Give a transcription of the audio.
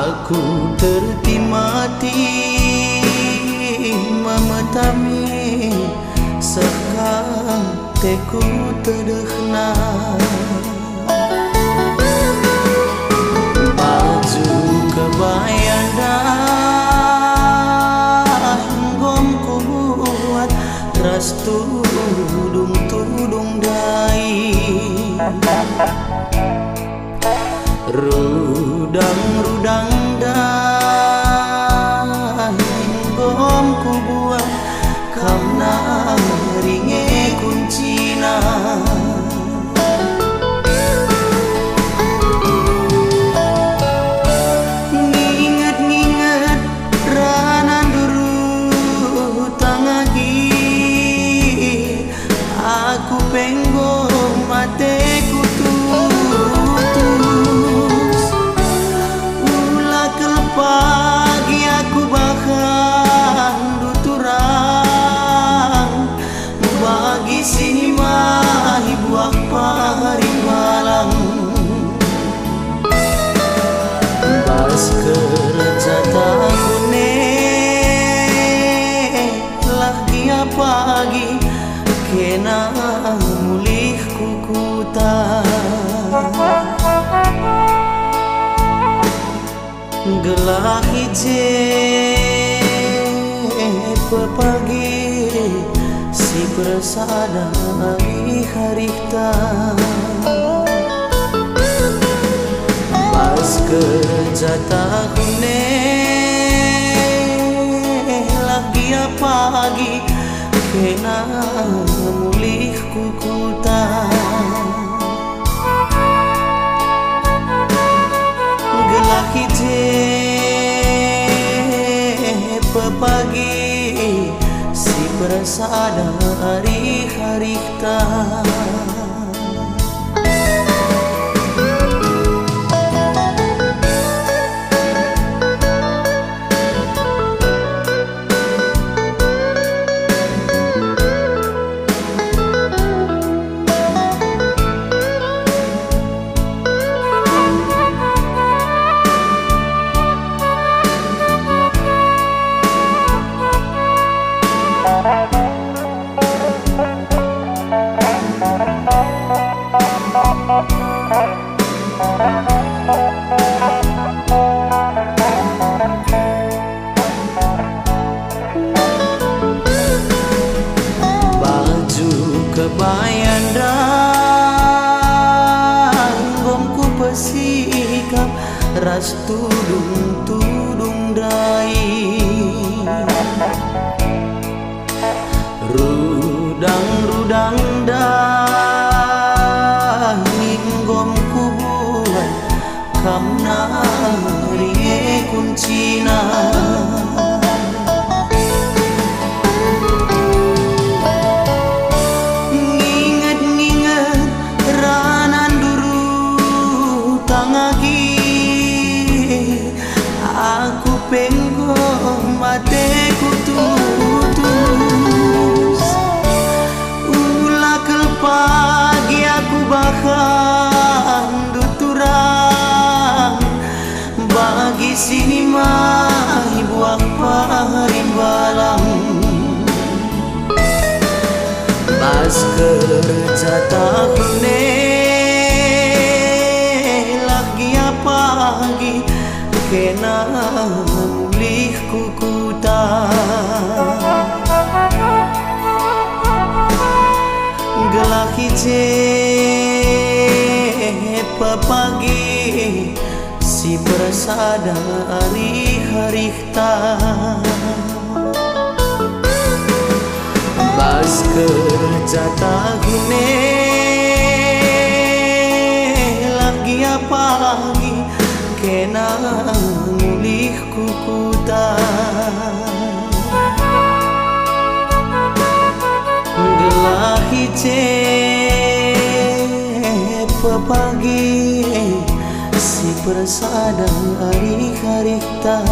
Aku tertimati memetami sekang teku terdehna baju kebayan dah gom ku buat ras tudung dai rudang dah gom ku buat kamna ringe kuncina nginget ranan duru tangagi aku penggom mateku pagi aku bahkan duturang bagi sini mah buak pari malam bas kerja tahune lagi pagi kena mulih kukuta gelah hije pepagi si persada harita pas kerja tahune lagi pagi kena mulih kukuta gelah hije pepagi si persada harita baju kebayan dan gomku pesikap ras tudung dai rudang dah gomku buat kamna ringe kuncina nginget ranan duru tangagi aku penggom mateku tutus ulakal pagi aku bahkan duturang bagi sini mah buak parin balang pas kerja tahune lagi pagi kena mulih kukuta hije papagi si persadari harikta bas kerja tahune lagi apa lagi kena ngulih kukuta gelah hije papagi si persadari harikta